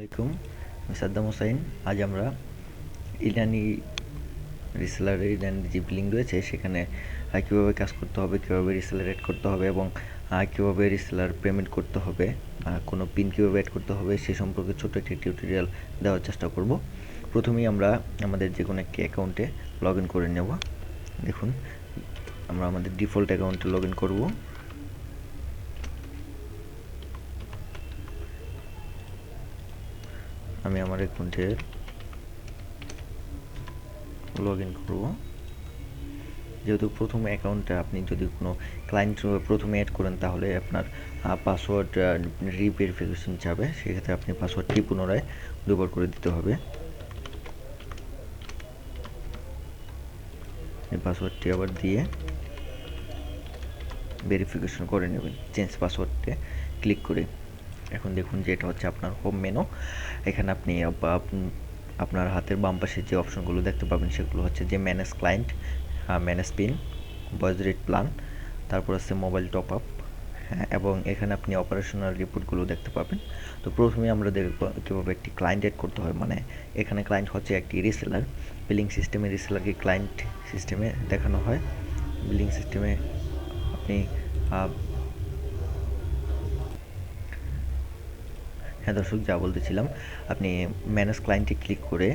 আলাইকুম, আমি সাদ্দাম হোসাইন। আজ আমরা ইরানি রিসেলারের ইরানি যে বিলিং রয়েছে সেখানে কীভাবে কাজ করতে হবে, কীভাবে রিসেলার অ্যাড করতে হবে এবং কীভাবে রিসেলার পেমেন্ট করতে হবে, কোনো পিন কীভাবে অ্যাড করতে হবে সে সম্পর্কে ছোট্ট একটি টিউটোরিয়াল দেওয়ার চেষ্টা করব। প্রথমেই আমরা আমাদের যে কোনো একটি অ্যাকাউন্টে লগ ইন করে নেব। দেখুন, আমরা আমাদের ডিফল্ট অ্যাকাউন্টে লগ ইন করব। আমি আমার অ্যাকাউন্টে লগ ইন করবো। যেহেতু প্রথম অ্যাকাউন্টে আপনি যদি কোনো ক্লায়েন্ট প্রথমে অ্যাড করেন তাহলে আপনার পাসওয়ার্ড রিভেরিফিকেশন চাবে, সেক্ষেত্রে আপনি পাসওয়ার্ডটি পুনরায় দুবার করে দিতে হবে। এই পাসওয়ার্ডটি আবার দিয়ে ভেরিফিকেশন করে নেবেন চেঞ্জ পাসওয়ার্ডে ক্লিক করে। এখন দেখুন যে এটা হচ্ছে আপনার হোম মেনু। এখানে আপনি আপনার হাতের বাম পাশে যে অপশনগুলো দেখতে পাবেন সেগুলো হচ্ছে যে manage client, manage pin, voice rate plan, তারপর আছে মোবাইল টপ আপ, এবং এখানে আপনি অপারেশনাল রিপোর্টগুলো দেখতে পাবেন। তো প্রথমে আমরা দেখব কীভাবে একটি ক্লায়েন্ট অ্যাড করতে হয়। মানে এখানে ক্লায়েন্ট হচ্ছে একটি রিসেলার। বিলিং সিস্টেমে রিসেলারকে ক্লায়েন্ট সিস্টেমে দেখানো হয়। বিলিং সিস্টেমে আপনি দর্শক যা বলতেছিলাম, আপনি ম্যানেজ ক্লায়েন্টে ক্লিক করে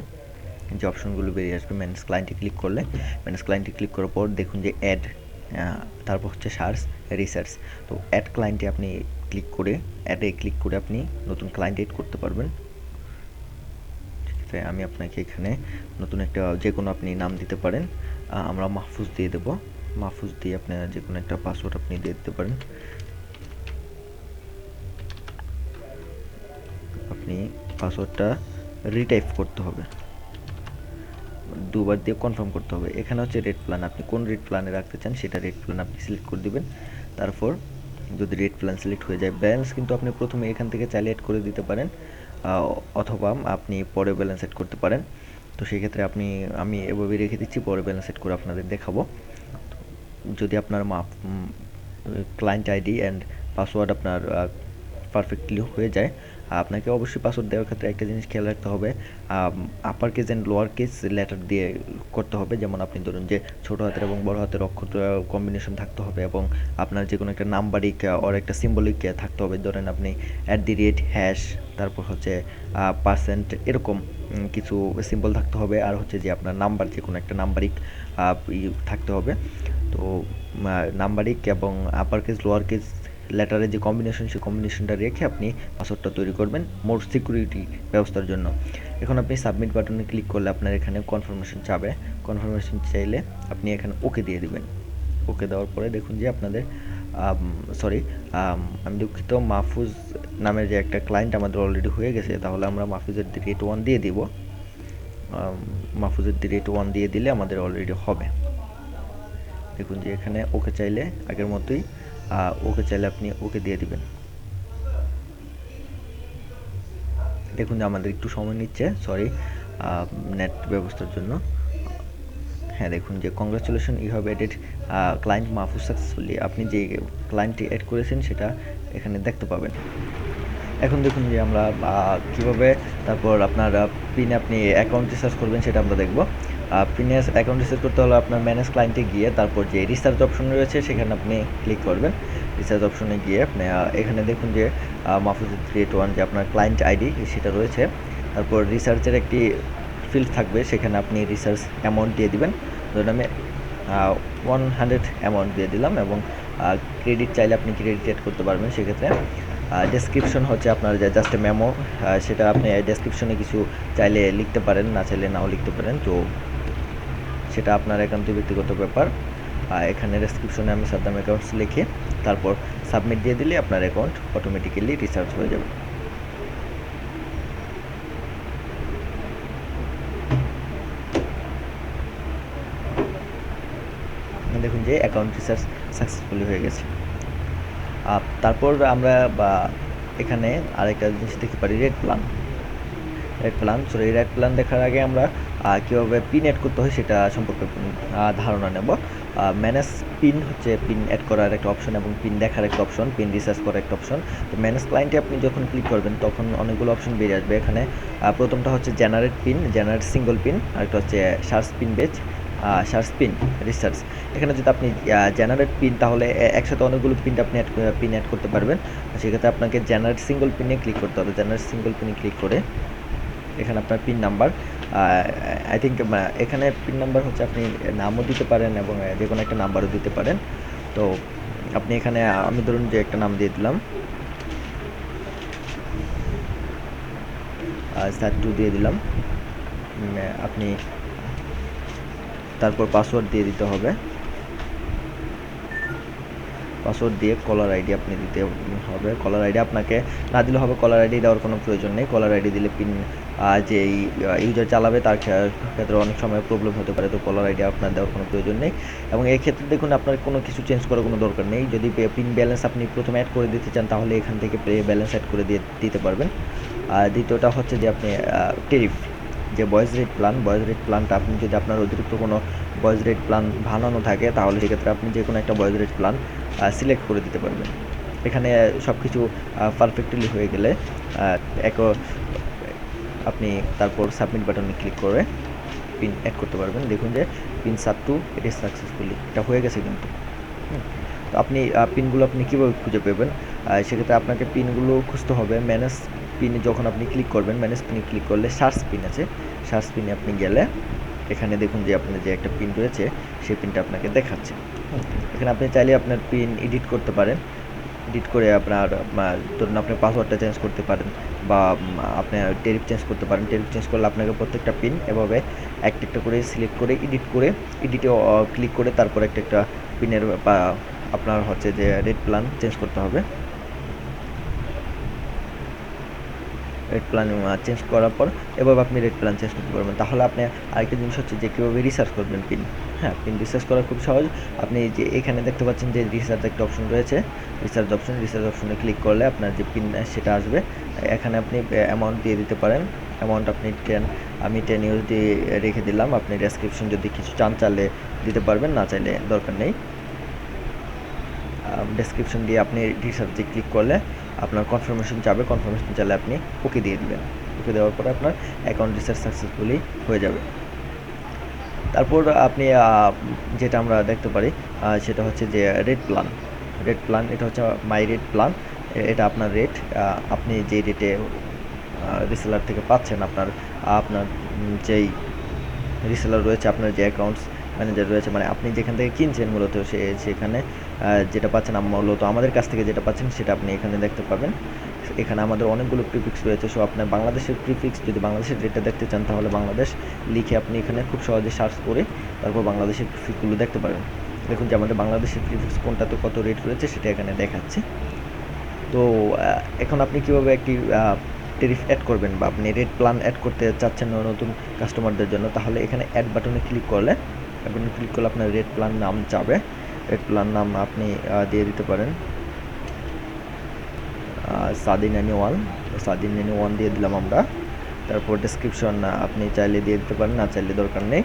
যে অপশনগুলো বেরিয়ে আসবে, ম্যানেজ ক্লায়েন্টে ক্লিক করলে ম্যানেজ ক্লায়েন্টে ক্লিক করার পর দেখুন যে অ্যাড, তারপর হচ্ছে সার্চ, রিসার্চ। তো অ্যাড ক্লায়েন্টে আপনি ক্লিক করে অ্যাডে ক্লিক করে আপনি নতুন ক্লায়েন্ট এড করতে পারবেন। সেক্ষেত্রে আমি আপনাকে এখানে নতুন একটা যে কোনো আপনি নাম দিতে পারেন। আমরা মাহফুজ দিয়ে দেবো। মাহফুজ দিয়ে আপনার যে কোনো একটা পাসওয়ার্ড আপনি দিয়ে দিতে পারেন। আপনি পাসওয়ার্ডটা রিটাইপ করতে হবে, দুবার দিয়ে কনফার্ম করতে হবে। এখানে হচ্ছে রেট প্ল্যান, আপনি কোন রেট প্ল্যানে রাখতে চান সেটা রেট প্ল্যান আপনি সিলেক্ট করে দিবেন। তারপর যদি রেট প্ল্যান সিলেক্ট হয়ে যায়, ব্যালেন্স কিন্তু আপনি প্রথমে এখান থেকে চাইলে অ্যাড করে দিতে পারেন, অথবা আপনি পরে ব্যালেন্স অ্যাড করতে পারেন। তো সেক্ষেত্রে আমি এভাবে রেখে দিচ্ছি, পরে ব্যালেন্স অ্যাড করে আপনাদের দেখাবো। যদি আপনার ক্লায়েন্ট আইডি অ্যান্ড পাসওয়ার্ড আপনার পারফেক্টলি হয়ে যায়, আপনাকে অবশ্যই পাসওয়ার্ড দেওয়ার ক্ষেত্রে একটা জিনিস খেয়াল রাখতে হবে, upper case and lower case letter দিয়ে করতে হবে। যেমন আপনি ধরুন যে ছোটো হাতের এবং বড় হাতের অক্ষর কম্বিনেশন থাকতে হবে, এবং আপনার যে কোনো একটা নাম্বারিক ওর একটা সিম্বলিক থাকতে হবে। ধরেন আপনি @ হ্যাশ, তারপর হচ্ছে পার্সেন্ট, এরকম কিছু সিম্বল থাকতে হবে। আর হচ্ছে যে আপনার নাম্বার, যে কোনো একটা নাম্বারিক থাকতে হবে। তো নাম্বারিক এবং আপার কেস লোয়ার কেস লেটারের যে কম্বিনেশন, সেই কম্বিনেশনটা রেখে আপনি পাসওয়ার্ডটা তৈরি করবেন মোর সিকিউরিটি ব্যবস্থার জন্য। এখন আপনি সাবমিট বাটনে ক্লিক করলে আপনার এখানে কনফার্মেশন চাবে। কনফার্মেশন চাইলে আপনি এখানে ওকে দিয়ে দিবেন। ওকে দেওয়ার পরে দেখুন যে আপনাদের আমি দুঃখিত, মাহফুজ নামের যে একটা ক্লায়েন্ট আমাদের অলরেডি হয়ে গেছে। তাহলে আমরা মাহফুজের @1 দিয়ে দিব। মাহফুজের @1 দিয়ে দিলে আমাদের অলরেডি হবে। দেখুন যে এখানে ওকে চাইলে আগের মতোই, ওকে চাইলে আপনি ওকে দিয়ে দিবেন। দেখুন যে আমাদের একটু সময় নিচ্ছে, নেট ব্যবস্থার জন্য। হ্যাঁ, দেখুন যে congratulation, you have added client Mahfuz successfully. আপনি যে ক্লায়েন্টটি অ্যাড করেছেন সেটা এখানে দেখতে পাবেন। এখন দেখুন যে আমরা কীভাবে তারপর আপনার পিন আপনি অ্যাকাউন্ট রিসার্চ করবেন সেটা আমরা দেখব। পিনে অ্যাকাউন্ট রিসার্চ করতে হলে আপনার ম্যানেজ ক্লায়েন্টে গিয়ে তারপর যে রিসার্চ অপশন রয়েছে সেখানে আপনি ক্লিক করবেন। রিসার্চ অপশনে গিয়ে আপনি এখানে দেখুন যে মাহফুজ @1 যে আপনার ক্লায়েন্ট আইডি সেটা রয়েছে। তারপর রিসার্চের একটি ফিল্ড থাকবে, সেখানে আপনি রিসার্চ অ্যামাউন্ট দিয়ে দিবেন। ধরুন আমি 100 অ্যামাউন্ট দিয়ে দিলাম, এবং ক্রেডিট চাইলে আপনি ক্রেডিট অ্যাড করতে পারবেন। সেক্ষেত্রে ডেসক্রিপশন হচ্ছে আপনার জাস্ট মেমো, সেটা আপনি ডেসক্রিপশনে কিছু চাইলে লিখতে পারেন, না চাইলে নাও লিখতে পারেন। তো সেটা আপনার একান্ত ব্যক্তিগত ব্যাপার। এখানে ডেসক্রিপশনে আমি সাদ্দাম অ্যাকাউন্টস লিখে তারপর সাবমিট দিয়ে দিলে আপনার অ্যাকাউন্ট অটোমেটিক্যালি রিসার্চ হয়ে যাবে। দেখুন যে অ্যাকাউন্ট রিসার্চ সাকসেসফুলি হয়ে গেছে। তারপর আমরা এখানে আরেকটা জিনিস দেখতে পারি, রেট প্ল্যান দেখার আগে আমরা কীভাবে পিন অ্যাড করতে হয় সেটা সম্পর্কে ধারণা নেব। ম্যানেজ পিন হচ্ছে পিন অ্যাড করার একটা অপশন এবং পিন দেখার একটা অপশন, পিন রিসার্চ করার একটা অপশন। তো ম্যানেজ ক্লায়েন্টে আপনি যখন ক্লিক করবেন তখন অনেকগুলো অপশন বেরিয়ে আসবে। এখানে প্রথমটা হচ্ছে generate pin, generate single pin, আরেকটা হচ্ছে search pin base, search pin research. এখানে যদি আপনি জেনারেট পিন, তাহলে একসাথে অনেকগুলো পিন আপনি পিন অ্যাড করতে পারবেন। সেক্ষেত্রে আপনাকে জেনারেট সিঙ্গল পিনে ক্লিক করতে হবে। জেনারেট সিঙ্গল পিনে ক্লিক করে এখানে আপনার পিন নাম্বার, আই থিঙ্ক এখানে পিন নাম্বার হচ্ছে আপনি নামও দিতে পারেন এবং যে কোনো একটা নাম্বারও দিতে পারেন। তো আপনি এখানে আমি ধরুন যে একটা নাম দিয়ে দিলাম, স্যার 2 দিয়ে দিলাম। আপনি তারপর পাসওয়ার্ড দিয়ে দিতে হবে। পাসওয়ার্ড দিয়ে কলার আইডি আপনি দিতে হবে। কলার আইডি আপনাকে না দিলে হবে, কলার আইডি দেওয়ার কোনো প্রয়োজন নেই। কলার আইডি দিলে পিন যে ইউজার চালাবে তার ক্ষেত্রে অনেক সময় প্রবলেম হতে পারে। তো কলার আইডি আপনার দেওয়ার কোনো প্রয়োজন নেই। এবং এই ক্ষেত্রে দেখুন আপনার কোনো কিছু চেঞ্জ করার কোনো দরকার নেই। যদি পিন ব্যালেন্স আপনি প্রথমে অ্যাড করে দিতে চান তাহলে এখান থেকে ব্যালেন্স অ্যাড করে দিতে পারবেন। আর দ্বিতীয়টা হচ্ছে যে আপনি টেরিফ, যে ভয়েস রেট প্ল্যানটা আপনি যদি আপনার অতিরিক্ত কোনো ভয়েস রেট প্ল্যান বানানো থাকে তাহলে সেক্ষেত্রে আপনি যে কোনো একটা ভয়েস রেট প্ল্যান সিলেক্ট করে দিতে পারবেন। এখানে সব কিছু পারফেক্টলি হয়ে গেলে আপনি তারপর সাবমিট বাটনে ক্লিক করে পিন অ্যাড করতে পারবেন। দেখুন যে পিন সাব2 ইট ইজ সাকসেসফুলি, এটা হয়ে গেছে কিন্তু। তো আপনি পিনগুলো আপনি কীভাবে খুঁজে পাবেন? সেক্ষেত্রে আপনাকে পিনগুলো খুঁজতে হবে। ম্যানেজ পিনে যখন আপনি ক্লিক করবেন, ম্যানেজ পিনে ক্লিক করলে সার্চ পিন আছে, সার্চ পিনে আপনি গেলে এখানে দেখুন যে আপনার যে একটা পিন রয়েছে সেই পিনটা আপনাকে দেখাচ্ছে। এখানে আপনি চাইলে আপনার পিন এডিট করতে পারেন, এডিট করে আপনার ধরুন আপনি পাসওয়ার্ডটা চেঞ্জ করতে পারেন বা আপনি টেরিফ চেঞ্জ করতে পারেন। টেরিফ চেঞ্জ করলে আপনাকে প্রত্যেকটা পিন এভাবে একটা করে সিলেক্ট করে এডিটে ক্লিক করে তারপর একটা পিনের আপনার হচ্ছে যে রেট প্ল্যান চেঞ্জ করতে হবে। রেট প্ল্যান চেঞ্জ করার পর এভাবে আপনি রেট প্ল্যান চেঞ্জ করতে পারবেন। তাহলে আপনি আরেকটা জিনিস হচ্ছে যে কীভাবে রিসার্চ করবেন পিন। হ্যাঁ, পিন রিসার্চ করা খুব সহজ। আপনি যে এখানে দেখতে পাচ্ছেন যে রিসার্চ একটা অপশন রয়েছে, রিসার্চ অপশনে ক্লিক করলে আপনার যে পিন সেটা আসবে। এখানে আপনি অ্যামাউন্ট দিয়ে দিতে পারেন। অ্যামাউন্ট আপনি আমি 10 USD রেখে দিলাম। আপনি ডেসক্রিপশন যদি কিছু চাইলে দিতে পারবেন, না চাইলে দরকার নেই। ডেসক্রিপশন দিয়ে আপনি রিসার্চে ক্লিক করলে আপনার কনফার্মেশন চাইলে আপনি ওকে দিয়ে দিবেন। ওকে দেওয়ার পরে আপনার অ্যাকাউন্ট রিসার্চ সাকসেসফুলি হয়ে যাবে। তারপর আপনি যেটা আমরা দেখতে পারি সেটা হচ্ছে যে রেট প্ল্যান, এটা হচ্ছে মাই রেট প্ল্যান। এটা আপনার রেট, আপনি যে রেটে রিসেলার থেকে পাচ্ছেন, আপনার যেই রিসেলার রয়েছে, আপনার যে অ্যাকাউন্টস ম্যানেজার রয়েছে, মানে আপনি যেখান থেকে কিনছেন মূলত সেখানে যেটা পাচ্ছেন, মূলত আমাদের কাছ থেকে যেটা পাচ্ছেন সেটা আপনি এখানে দেখতে পাবেন। এখানে আমাদের অনেকগুলো প্রিফিক্স রয়েছে। সো আপনার বাংলাদেশের প্রিফিক্স, যদি বাংলাদেশের রেটটা দেখতে চান তাহলে বাংলাদেশ লিখে আপনি এখানে খুব সহজে সার্চ করে তারপর বাংলাদেশের প্রিফিক্সগুলো দেখতে পারেন। দেখুন যে আমাদের বাংলাদেশের প্রিফিক্স কোনটাতে কত রেট রয়েছে সেটা এখানে দেখাচ্ছে। তো এখন আপনি কীভাবে একটি টেরিফ অ্যাড করবেন বা আপনি রেট প্ল্যান অ্যাড করতে চাচ্ছেন নতুন কাস্টমারদের জন্য, তাহলে এখানে অ্যাড বাটনে ক্লিক করলে আপনার রেট প্ল্যান নাম যাবে। রেট প্ল্যান নাম আপনি দিয়ে দিতে পারেন সাদি91 দিয়ে দিলাম আমরা। তারপর ডেসক্রিপশন আপনি চাইলে দিয়ে দিতে পারেন, না চাইলে দরকার নেই।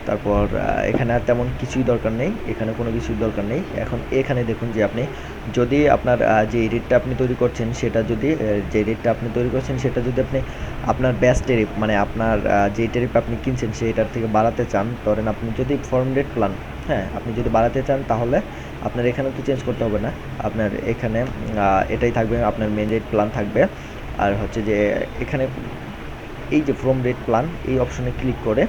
তারপর এখানে আর তেমন কিছুই দরকার নেই, এখানে কোনো কিছুই দরকার নেই। এখন এখানে দেখুন যে আপনি যদি আপনার যে রেটটা আপনি তৈরি করছেন সেটা যদি আপনি আপনার ব্যাস টেরিফ, মানে আপনার যে টেরিফ আপনি কিনছেন সেটার থেকে বাড়াতে চান, ধরেন আপনি যদি ফর্ম রেট প্ল্যান, হ্যাঁ, আপনি যদি বাড়াতে চান তাহলে আপনার এখানে তো চেঞ্জ করতে হবে না, আপনার এখানে এটাই থাকবে, আপনার মেন রেট প্ল্যান থাকবে। আর হচ্ছে যে এখানে এই যে ফর্ম রেট প্ল্যান এই অপশনে ক্লিক করে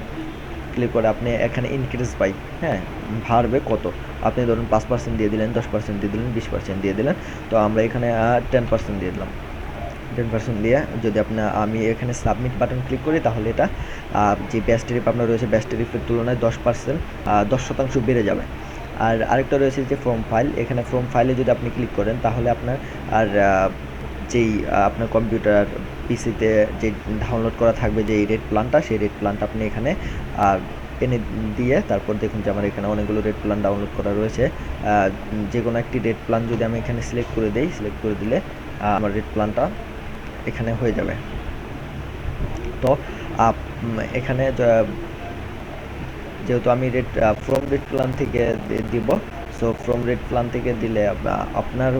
আপনি এখানে ইনক্রিজ বাই, হ্যাঁ, বাড়বে কত, আপনি ধরুন 5% দিয়ে দিলেন, 10% দিয়ে দিলেন, 20% দিয়ে দিলেন। তো আমরা এখানে 10% দিয়ে দিলাম। 10% দিয়ে যদি আমি এখানে সাবমিট বাটন ক্লিক করি তাহলে এটা যে ব্যাস টেরিফ আপনার রয়েছে ব্যাস টেরিফের তুলনায় 10% বেড়ে যাবে। আর আরেকটা রয়েছে যে ফর্ম ফাইল, এখানে ফর্ম ফাইলে যদি আপনি ক্লিক করেন তাহলে আপনার যেই আপনার কম্পিউটার পিসিতে যে ডাউনলোড করা থাকবে যে রেট প্ল্যানটা, সেই রেট প্ল্যানটা আপনি এখানে এনে দিয়ে তারপর দেখুন যে আমার এখানে অনেকগুলো রেট প্ল্যান ডাউনলোড করা রয়েছে। যে কোনো একটি রেট প্ল্যান যদি আমি এখানে সিলেক্ট করে দিলে আমার রেট প্ল্যানটা এখানে হয়ে যাবে। তো এখানে যেহেতু আমি ফ্রম রেট প্ল্যান থেকে দিব, সো ফ্রম রেট প্ল্যান থেকে দিলে আপনার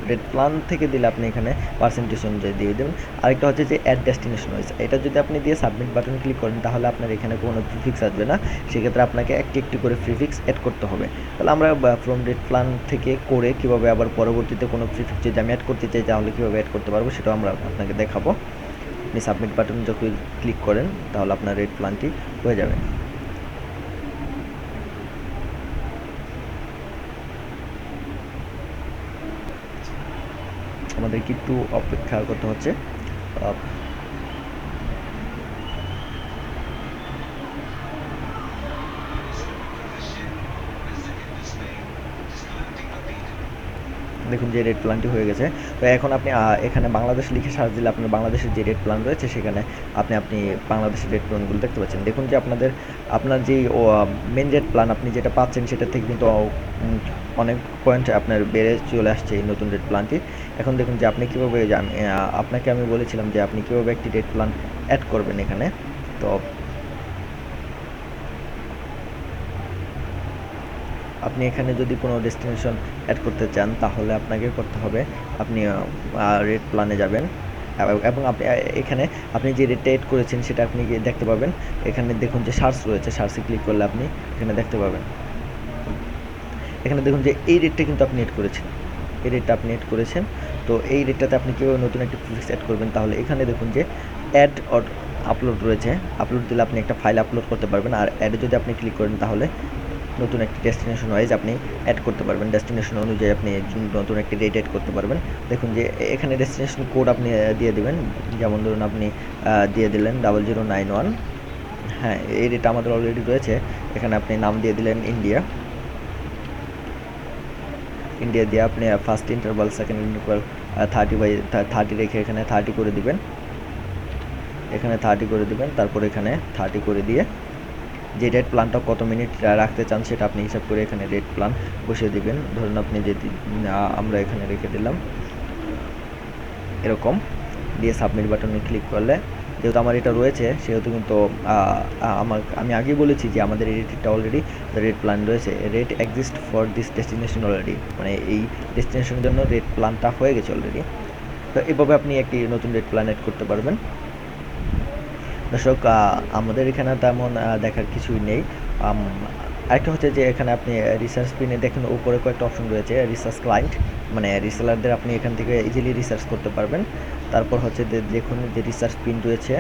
রেট প্ল্যান থেকে দিলে আপনি এখানে পার্সেন্টেজ অনুযায়ী দিয়ে দেবেন। আরেকটা হচ্ছে যে অ্যাড ডেস্টিনেশন ওয়াইজ, এটা যদি আপনি দিয়ে সাবমিট বাটন ক্লিক করেন তাহলে আপনার এখানে কোনো প্রিফিক্স আসবে না, সেক্ষেত্রে আপনাকে একটি একটি করে প্রিফিক্স অ্যাড করতে হবে। তাহলে আমরা ফ্রম রেট প্ল্যান থেকে করে কীভাবে আবার পরবর্তীতে কোনো প্রিফিক্স যদি আমি অ্যাড করতে চাই তাহলে কীভাবে অ্যাড করতে পারবো সেটাও আমরা আপনাকে দেখাবো। আপনি সাবমিট বাটন যখন ক্লিক করেন তাহলে আপনার রেট প্ল্যানটি হয়ে যাবে। আমাদেরকে একটু অপেক্ষা করতে হচ্ছে। দেখুন যে রেট প্ল্যানটি হয়ে গেছে। তো এখন আপনি এখানে বাংলাদেশ লিখে সার্চ দিলে আপনার বাংলাদেশের যে রেট প্ল্যান রয়েছে সেখানে আপনি বাংলাদেশের রেট প্ল্যানগুলো দেখতে পাচ্ছেন। দেখুন যে আপনার যেই মেন রেট প্ল্যান আপনি যেটা পাচ্ছেন সেটা থেকে কিন্তু অনেক পয়েন্ট আপনার বেড়ে চলে আসছে এই নতুন রেট প্ল্যানটি। এখন দেখুন যে আপনি কীভাবে আপনাকে আমি বলেছিলাম যে আপনি কীভাবে একটি রেট প্ল্যান অ্যাড করবেন এখানে। তো আপনি এখানে যদি কোনো ডেস্টিনেশন অ্যাড করতে চান তাহলে আপনাকে করতে হবে, আপনি রেট প্ল্যানে যাবেন এবং এখানে আপনি যে রেটটা এড করেছেন সেটা আপনি দেখতে পাবেন। এখানে দেখুন যে সার্চ রয়েছে, সার্চে ক্লিক করলে আপনি এখানে দেখতে পাবেন। এখানে দেখুন যে এই রেটটা কিন্তু আপনি এড করেছেন, এই রেটটা আপনি এড করেছেন। তো এই রেটটাতে আপনি কীভাবে নতুন একটি প্রিফিক্স অ্যাড করবেন, তাহলে এখানে দেখুন যে অ্যাড অর আপলোড রয়েছে, আপলোড দিলে আপনি একটা ফাইল আপলোড করতে পারবেন। আর অ্যাডে যদি আপনি ক্লিক করেন তাহলে নতুন একটি ডেস্টিনেশন ওয়াইজ আপনি অ্যাড করতে পারবেন, ডেস্টিনেশন অনুযায়ী আপনি নতুন একটি রেট অ্যাড করতে পারবেন। দেখুন যে এখানে ডেস্টিনেশন কোড আপনি দিয়ে দেবেন, যেমন ধরুন আপনি দিয়ে দিলেন 0091। হ্যাঁ, এই রেট আমাদের অলরেডি রয়েছে। এখানে আপনি নাম দিয়ে দিলেন ইন্ডিয়া দিয়ে আপনি ফার্স্ট ইন্টারভাল সেকেন্ড ইন্টারভাল 30/30 রেখে এখানে 30 করে দিবেন, এখানে 30 করে দিবেন। তারপর এখানে 30 করে দিয়ে যে রেট প্ল্যানটা কত মিনিট রাখতে চান সেটা আপনি হিসাব করে এখানে রেট প্ল্যান বসিয়ে দিবেন। ধরুন আপনি যদি আমরা এখানে রেখে দিলাম এরকম, দিয়ে সাবমিট বাটনে ক্লিক করলে যেহেতু আমার এটা রয়েছে সেহেতু কিন্তু আমি আগেই বলেছি যে আমাদের এই রেটটা অলরেডি রেট প্ল্যান রয়েছে, rate exist for this destination already, মানে এই ডেস্টিনেশনের জন্য রেট প্ল্যানটা হয়ে গেছে অলরেডি। তো এভাবে আপনি একটি নতুন রেট প্ল্যান অ্যাড করতে পারবেন। দর্শক, আমাদের এখানে তেমন দেখার কিছুই নেই। আরেকটা হচ্ছে যে এখানে আপনি রিসার্চ পিনে দেখেন উপরে কয়েকটা অপশন রয়েছে, রিসার্চ ক্লায়েন্ট, মানে রিসেলারদের আপনি এখান থেকে ইজিলি রিসার্চ করতে পারবেন। তারপর হচ্ছে দেখুন যে রিসার্চ পিন রয়েছে,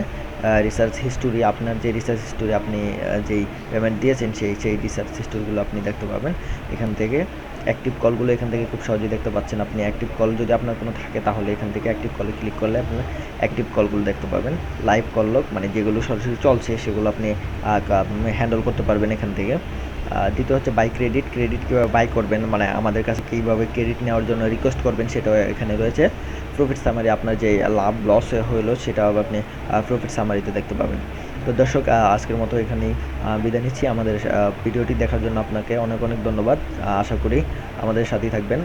রিসার্চ হিস্টোরি, আপনার যে রিসার্চ হিস্টোরি আপনি যেই পেমেন্ট দিয়েছেন সেই রিসার্চ হিস্টোরিগুলো আপনি দেখতে পাবেন এখান থেকে। অ্যাক্টিভ কলগুলো এখান থেকে খুব সহজেই দেখতে পাচ্ছেন। আপনি অ্যাক্টিভ কল যদি আপনার কোনো থাকে তাহলে এখান থেকে অ্যাক্টিভ কলে ক্লিক করলে আপনি অ্যাক্টিভ কলগুলো দেখতে পাবেন। লাইভ কল লগ, মানে যেগুলো সরাসরি চলছে সেগুলো আপনি হ্যান্ডেল করতে পারবেন এখান থেকে। দ্বিতীয় হচ্ছে বাই ক্রেডিট কীভাবে বাই করবেন, মানে আমাদের কাছে কীভাবে ক্রেডিট নেওয়ার জন্য রিকোয়েস্ট করবেন সেটাও এখানে রয়েছে। প্রফিট সামারি, আপনার যে লাভ লস হলো সেটাও আপনি প্রফিট সামারিতে দেখতে পাবেন। তো দর্শক, আজকের মতো এখানেই বিদায় নিচ্ছি। আমাদের ভিডিওটি দেখার জন্য আপনাকে অনেক অনেক ধন্যবাদ। আশা করি আমাদের সাথেই থাকবেন।